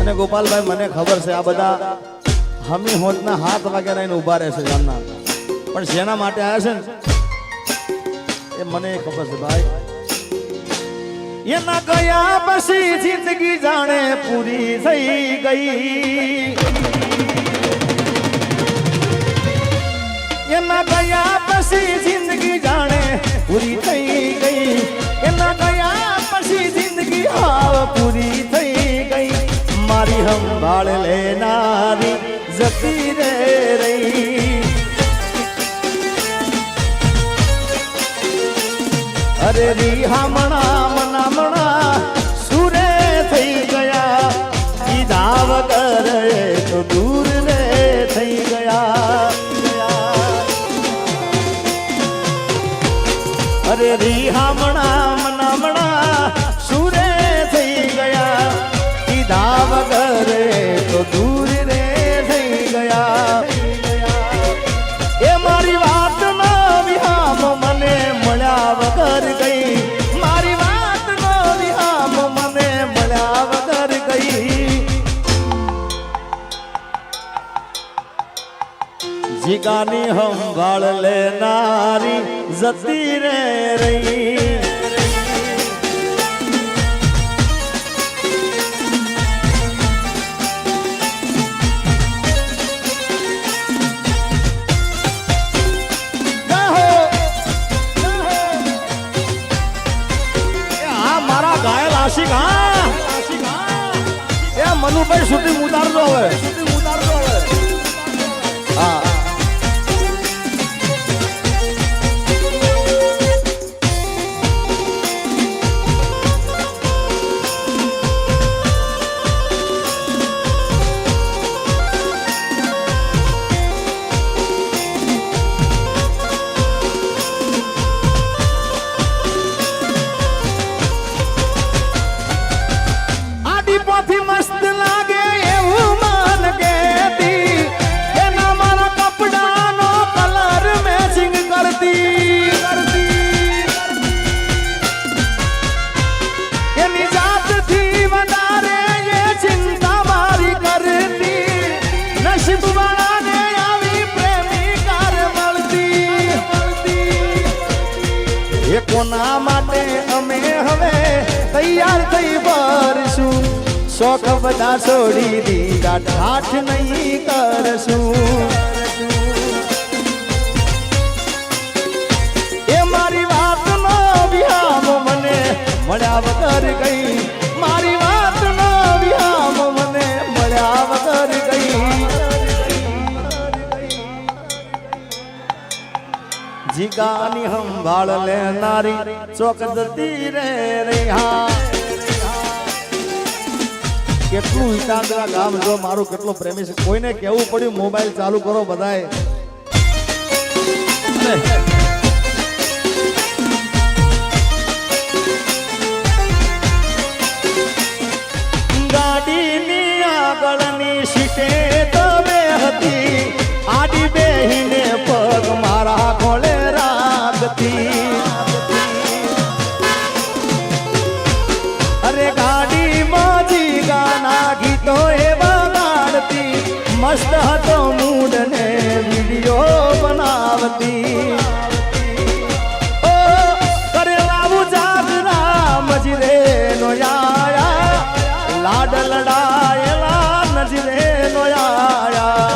અને ગોપાલભાઈ મને ખબર છે આ બધા હમી હોતના 7 વાગ્યા રહીને ઊભા રહેશે જામના, પણ જેના માટે આવ્યા છે ને એ મને ખબર છે ભાઈ. એના ગયા પછી જિંદગી જાણે પૂરી થઈ ગઈ, એના ગયા પછી જિંદગી જાણે પૂરી થઈ ગઈ, એના ગયા પછી જિંદગી હાવ પૂરી થઈ ગઈ. મારી સંભાળ લેનારી જતી રે રહી, અરે રી હામણા મનામણા સુરે થઈ ગયા, કીધા વગર તો દૂર રે થઈ ગયા. અરે રી હામણા મનામણા સુરે થઈ ગયા, કીધા વગર તો દૂર રે થઈ ગયા. એ મારી વાત નો વિહામ મને મળ્યા વગર ગઈ, મારી વાત નો વિહામ મને મળ્યા વગર ગઈ. જીગાની સંભાળ લેનારી જતી રે રહી. આશિક હા એ મનુભાઈ શૂટિંગ ઉતારજો હવે, હા. મસ્ત લાગે એવું મન કેતી, એના મારા કપડાનો કલર મેચિંગ કરતી, એની જાતથી વધારે એ ચિંતા મારી કરતી. નસીબ વાળાને આવી પ્રેમિકાર મળતી, એ કોના માટે અમે હવે તૈયાર થઈ ભરશું, શોખ બધા છોડી દીધા ઠાઠ નહીં કરશું. એ મારી વાતનો વિહામ મને મળ્યા વગર ગઈ, મારી વાતનો વિહામ મને મળ્યા વગર ગઈ. જીગાની સંભાળ લેનારી ચોક જતી રે રહ્યા. કેટલું વિચારવા ગામ જો મારું કેટલો પ્રેમી છે, કોઈને કેવું પડ્યું મોબાઈલ ચાલુ કરો બધાય. ગાડીની આગળની સીટે તમે હતી, આડી બેહીને પગ મારા ખોળે રાખતી. અરે ગાડીમાં જીગાના ગીતો એ વગાડતી, મસ્ત હતો મૂડ ને વિડીયો બનાવતી. ઓ કરે લાવું જાગરા મજરે નો આયા, લાડ લડાયેલા નજરે નો આયા.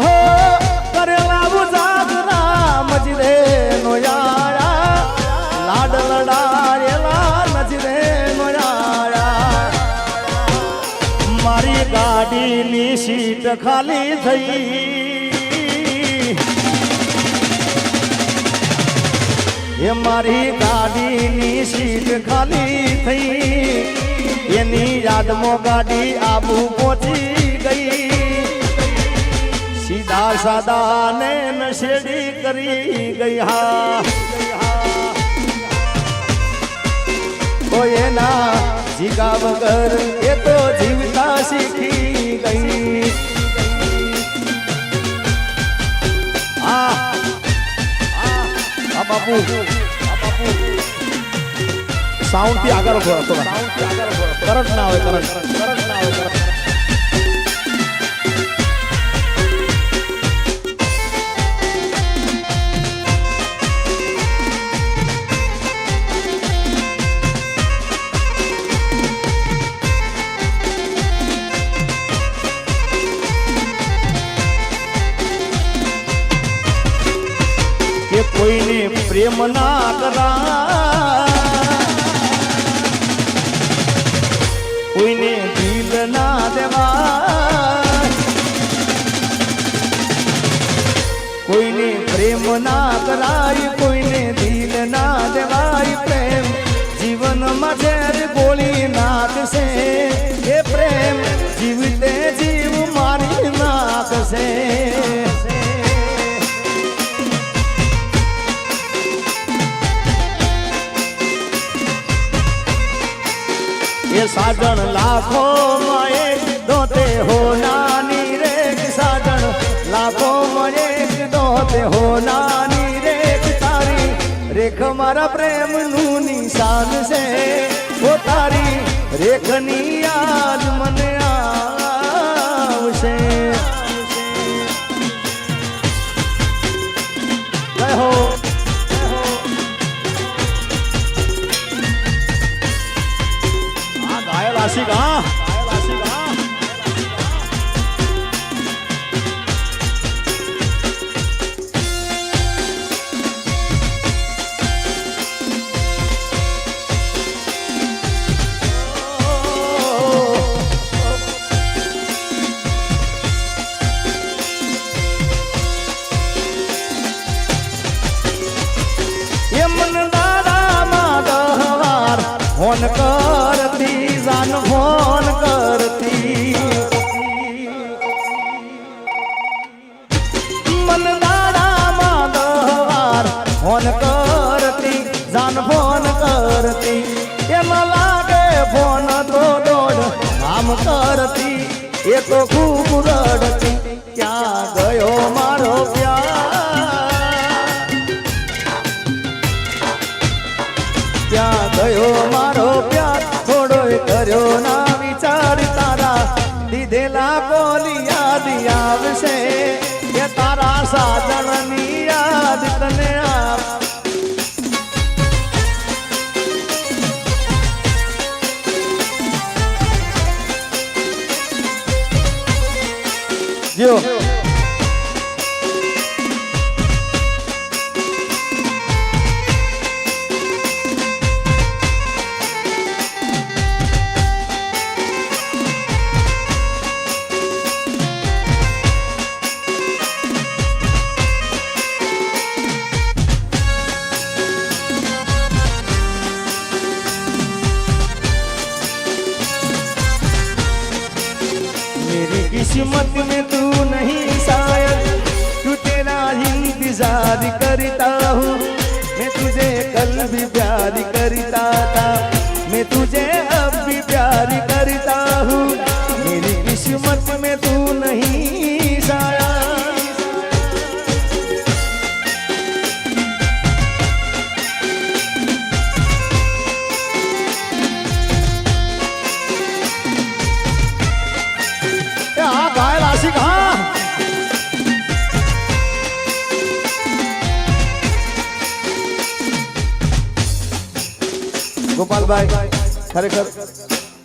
હો કરે લાવું જાગરા મજરે નો આયા, લાડ લડાયેલા નજરે નોયા. મારી ગાડીની સીટ ખાલી થઈ, એ મારી ગાડીની સીટ ખાલી થઈ, એની યાદમાં ગાડી આબુ પહોંચી ગઈ. સીધા સાદા ને નશેડી કરી ગઈ. હા એના જીગા વગર એ તો જીવતા શીખી ગઈ. બાપુ સાઉન્ડ થી આગળ કરંટ ના આવે કરંટ ના આવે કે કોઈને પ્રેમ ના કરા કોઈને દિલ ના દેવા કોઈને પ્રેમ ના કરાય કોઈને દિલ ના દેવાય પ્રેમ જીવનમાં ઝેર ગોળી નાખશે એ પ્રેમ જીવતે જીવ મારી નાખશે ये साजन लाखों में एक दोते हो नानी रे साजन लाखों में एक दोते हो नानी रे तारी रेख मारा प्रेम नु निशान से वो तारी रेख नी याद मन आवशे जय हो आशिक ये मन दादा माधवार होन करती जान फोन करती मन दाड़ा माधवार फोन करती जान फोन करती ये न लागे फोन तो दौड़ काम करती ये तो खूब रड़ती क्या गयो मारो प्यार क्या गयो मारो प्यार थोड़ो कर्यो ना विचार तारा दीधेला बोली याद आवशे ये तारा साजन नी याद तने आव जो किस्मत में तू नहीं शायद तू तेरा इंतजार करता हूँ मैं तुझे कल भी प्यार करता था मैं तुझे अब भी प्यार करता हूँ मेरी किस्मत में तू नहीं शायद ગોપાલભાઈ ખરેખર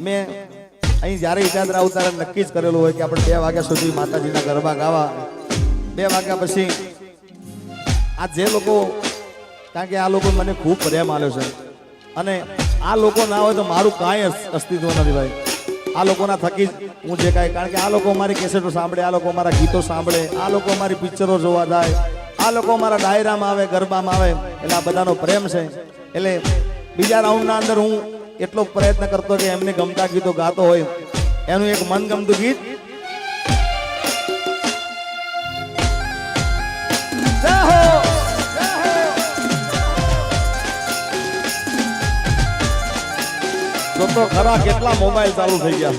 મેં અહીં જ્યારે ઈજાદરા ઉતારે નક્કી જ કરેલું હોય કે આપણે 2 વાગ્યા સુધી માતાજીના ગરબા ગાવા 2 વાગ્યા પછી આ જે લોકો કારણ કે આ લોકો મને ખૂબ પ્રેમ આલ્યો છે અને આ લોકો ના હોય તો મારું કાંઈ અસ્તિત્વ નથી ભાઈ આ લોકોના થકી હું જે કાંઈ કારણ કે આ લોકો મારી કેસેટો સાંભળે આ લોકો મારા ગીતો સાંભળે આ લોકો મારી પિક્ચરો જોવા જાય આ લોકો મારા ડાયરામાં આવે ગરબામાં આવે એટલે આ બધાનો પ્રેમ છે એટલે બીજા રાઉન્ડના અંદર હું એટલો પ્રયત્ન કરતો કે એમને ગમતા ગીતો ગાતો હોય એનું એક મનગમતું ગીત તો ખરા કેટલા મોબાઈલ ચાલુ થઈ ગયા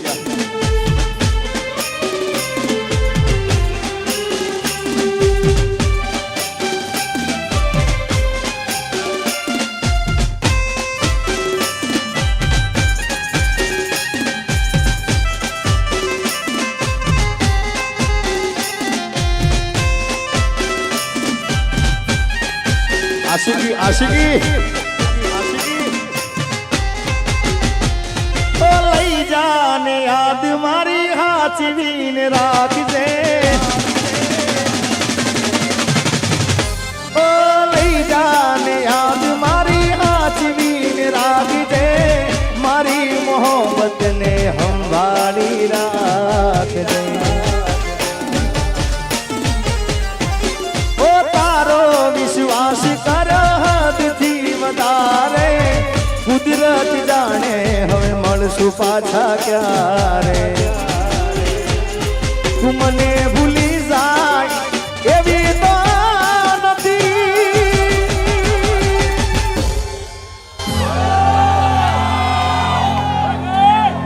આશિકી ઓ લઈ જાને યાદ મારી હાચવીને રાખજે ઓ લઈ જાને યાદ મારી હાચવીને રાખજે મારી મોહબ્બતને સંભાળી રાખજે ઓ તારો વિશ્વાસ કર હદથી વધારે કુદરત જાણે હવે મળશું પાછા ક્યારે તું મને ભૂલી જાય એવી તો નથી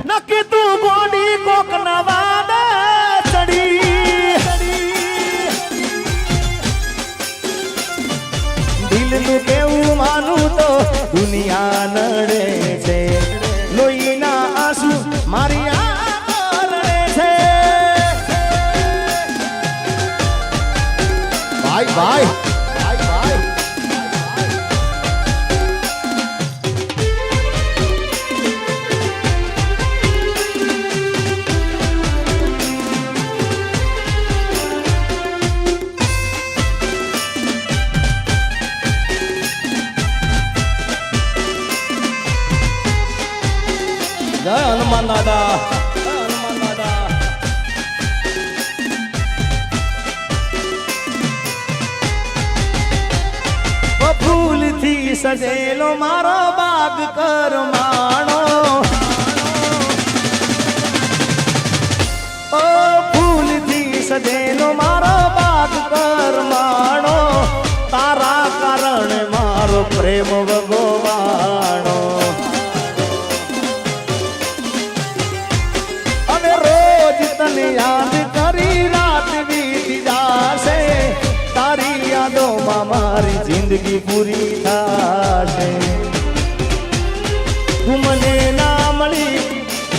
નક્કી તું ગોડી કોક નવા ચડી દિલનું કેવું માનું તો દુનિયા નડે છે લોહીના આંસુ મારી આંખો રડે છે ભાઈ ભાઈ જય હનુમાન દાદા હનુમાન દાદા ફૂલથી સજેલો મારો બાગ કરમાણો ઓ ફૂલથી સજેલો મારો બાગ કરમાણો તારા કારણે મારો પ્રેમ ભગવાણો તને યાદ કરી રાત વીતી જાશે તારી યાદોમાં મારી જિંદગી પૂરી થાશે તું મને ના મળી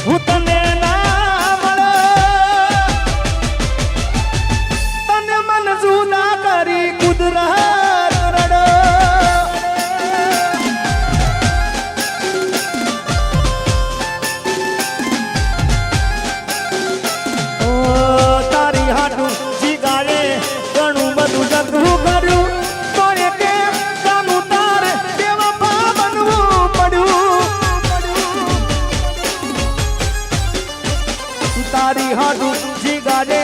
હું તને ના મળ્યો તને મન જુદા કરી કુદરત રડો તારી હાડું જીગાડે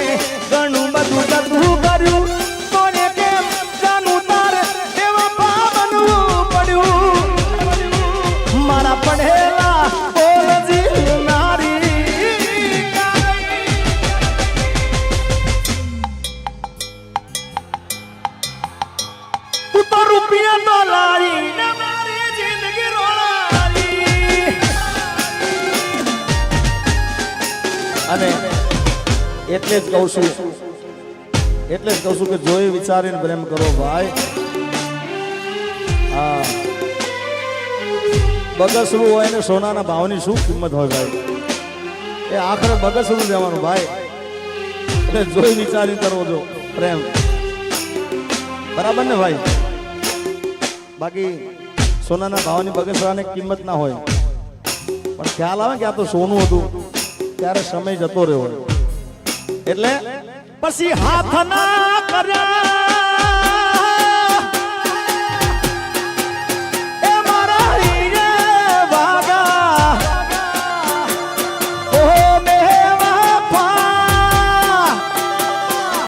ઘણું બધું જતું કર્યું તોને કેમ જાનું તારે એવા બનવું પડ્યું મારા પડેલા બોલ જીવનારી તું તો રૂપિયા તો લાવી મારી જિંદગી રોળાવી અને એટલે જ કહું છું કે જોઈ વિચારીને પ્રેમ કરો ભાઈ હા બગસરું હોય ને સોનાના ભાવની શું કિંમત હોય ભાઈ એ આખરે બગસરું જવાનું ભાઈ એટલે જોઈ વિચારીને કરવો જો પ્રેમ બરાબર ને ભાઈ બાકી સોનાના ભાવની બગસરાને કિંમત ના હોય પણ ખ્યાલ આવે કે આ તો સોનું હતું ત્યારે સમય જતો રહ્યો એટલે પછી હાથ ના કર્યા